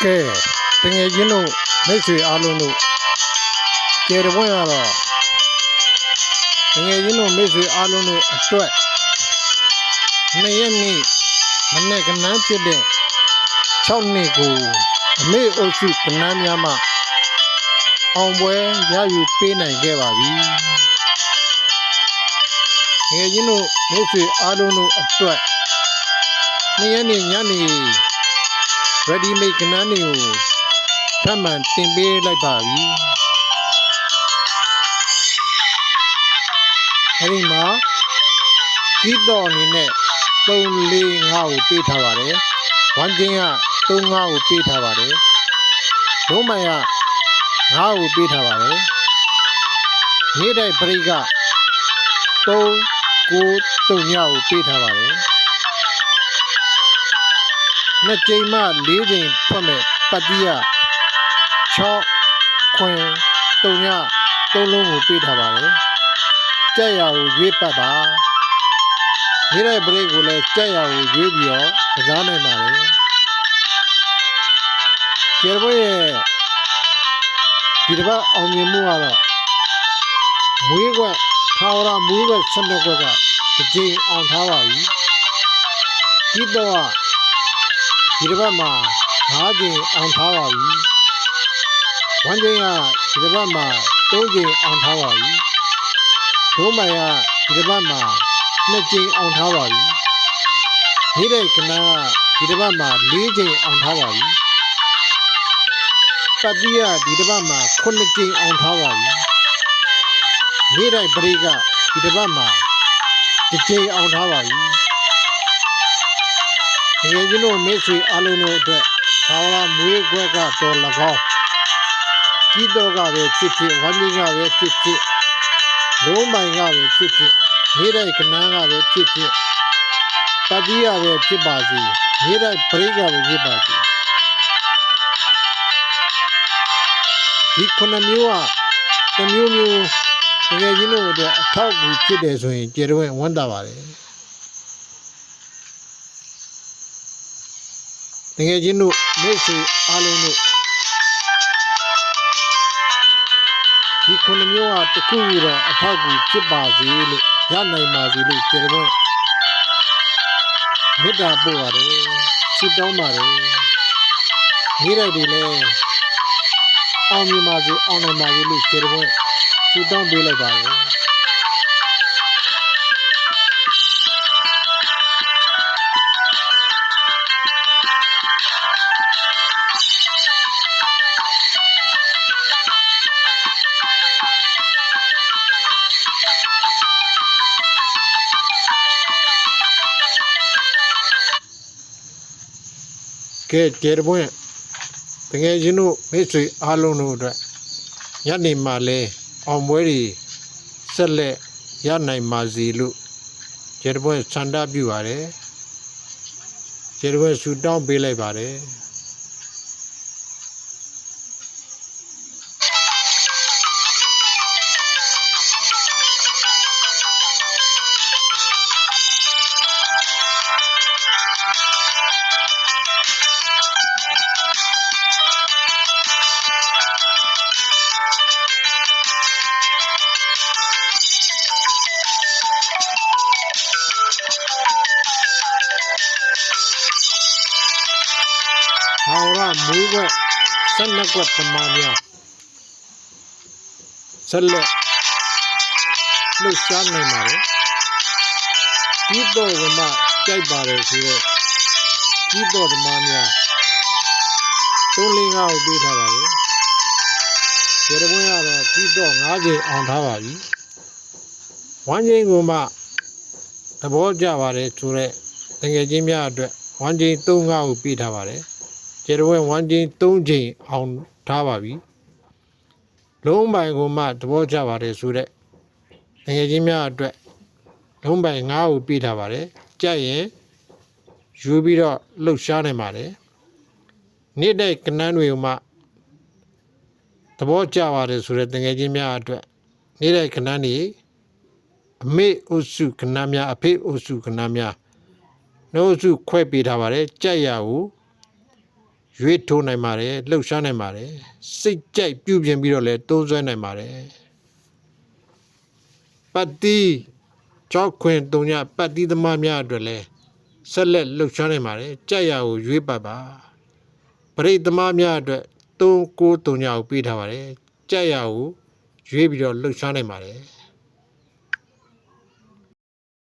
ကဲတငယ်ချင်းတို့မိတ်ဆွေအားလုံးတို့ကျယ်တဲ့ဘွဲ့ကတော့တငယ်ချင်းတို့မိတ်ဆွေအားလုံးတို့အတွက်2 ရက်နေ့မနေ့ကနန်းဖြစ်တဲ့6နှစ်ကိုအမေအုပ်စုကနန်းများမှအောင်ပွဲရယူပေးနိုင်ခဲ့ပါပြီတငယ်ချင်းတို့မိတ်ဆွေအားလုံးတို့အတွက်2 ရက်နေ့ညနေ ready made ကနန်းတွေကိုထပ်မံတင်ပေးလိုက်ပါပြီအဲဒီမှာကြီးတော်အနေနဲ့3 4 5ကိုပေးထားပါတယ်ဝမ်းချင်းက3 5ကိုပေးထားပါတယ်လုံးမိုင်က5ကိုပေးထားပါတယ်နေ့တိုင်းပရိက3 9 3 ညကိုပေးထားပါတယ်2 ကြိမ်မှ4 ကြိမ်ထွက်မဲ့ပတ်တိယ6 ခွင်3 ည3 လုံးကိုပေးထားပါတယ်ကြက်ရကိုရွေးပတ်ပါနေ့တိုင်းပရိကိုလည်းကြက်ရကိုရွေးပြီးတော့ကစားနိုင်ပါတယ်ကျေဘွေရဲ့ဒီတစ်ပတ်အောင်မြင်မှုကတော့မွေးခွက်ထာဝရမွေးခွက်12 ခွက်ကတစ်ကြိမ်အောင်ထားပါပြီဒီတော့ဒီတစ်ပတ်မှာ5 ကြိမ်အောင်ထားပါပြီဝမ်းချင်းကဒီတစ်ပတ်မှာ3 ကြိမ်အောင်ထားပါပြီလုံးမိုင်ကဒီတစ်ပတ်မှာ2 ကြိမ်အောင်ထားပါပြီနေ့တိုင်းကနန်းကဒီတစ်ပတ်မှာ4 ကြိမ်အောင်ထားပါပြီပတ်တိယဒီတစ်ပတ်မှာ9 ကြိမ်အောင်ထားပါပြီနေ့တိုင်းပရိကဒီတစ်ပတ်မှာ1 ကြိမ်အောင်ထားပါပြီတကယ်ကြီးတို့မိတ်ဆွေအားလုံးတို့အတွက်ထာဝရမွေးခွက်ကတော်၎င်းကြီးတော်ကပဲဖြစ်ဖြစ်ဝမ်းကြီးကပဲဖြစ်ဖြစ်လုံးမိုင်ကပဲဖြစ်ဖြစ်နေ့တိုင်းကနန်းကပဲဖြစ်ဖြစ်ပတ်တိယပဲဖြစ်ပါစေနေ့တိုင်းပရိကပဲဖြစ်ပါစေဒီ9 မျိုးကတစ်မျိုးမျိုးတကယ်ကြီးတို့အတွက်အထောက်အကူဖြစ်တယ်ဆိုရင်ကျေတော်ဝမ်းသာပါတယ်တကယ်ချင်းတို့မိတ်ဆွေအားလုံးတို့ဒီ9 မျိုးကတစ်ခုတော့အထောက်အကူဖြစ်ပါစေလို့ရနိုင်ပါစေလို့ကျေတော်မေတ္တာပို့ပါတယ်ဆုတောင်းပါတယ်နေ့တိုင်းဒီလည်းအောင်မြင်ပါစေအောင်နိုင်ပါစေလို့ကျေတော်ဆုတောင်းပေးလိုက်ပါတယ်ကဲကျေတော်တကယ်ချင်းတို့မိတ်ဆွေအားလုံးတို့အတွက်ညနေမှလဲအောင်ပွဲတွေဆက်လက်ရနိုင်ပါစေလို့ကျေတော်ဆန္ဒပြုပါတယ်ကျေတော်ဆုတောင်းပေးလိုက်ပါတယ်ထာဝရမွေးခွက်12 ခွက်သမားများဆက်လက်လှုပ်ရှားနိုင်ပါတယ်ကြီးတော်ကမှကြိုက်ပါတယ်ဆိုတော့ကြီးတော်သမားများ3 4 5ကိုပေးထားပါတယ်ကျေတော်ကတော့ကြီးတော်5 ကြိမ်အောင်ထားပါပြီဝမ်းချင်းကမှသဘောကျပါတယ်ဆိုတော့တကယ်ချင်းများအတွက်ဝမ်းချင်း3 5ကိုပေးထားပါတယ်ကျေတော်ဝမ်းချင်း3 ကြိမ်အောင်ထားပါပြီလုံးပိုင်ကမှသဘောကျပါတယ်ဆိုတော့တကယ်ချင်းများအတွက်လုံးပိုင်5ကိုပေးထားပါတယ်ကြက်ရင်ယူပြီးတော့လှုပ်ရှားနိုင်ပါတယ်နေ့တိုင်းကနန်းတွေကမှသဘောကျပါတယ်ဆိုတော့တကယ်ချင်းများအတွက်နေ့တိုင်းကနန်းတွေအမေအုပ်စုကနန်းများအဖေအုပ်စုကနန်းများနှုတ်စုခွဲပေးထားပါတယ်ကြက်ရကို ရွေးထိုးနိုင်ပါတယ်လှုပ်ရှားနိုင်ပါတယ်စိတ်ကြိုက်ပြုပြင်ပြီးတော့လည်းသုံးစွဲနိုင်ပါတယ်ပတ်တီ6ခွင်3ညပတ်တီသမားများအတွက်လည်းဆက်လက်လှုပ်ရှားနိုင်ပါတယ်ကြက်ရကိုရွေးပတ်ပါပရိသမားများအတွက်3 9 3ညကိုပေးထားပါတယ်ကြက်ရကိုရွေးပြီးတော့လှုပ်ရှားနိုင်ပါတယ်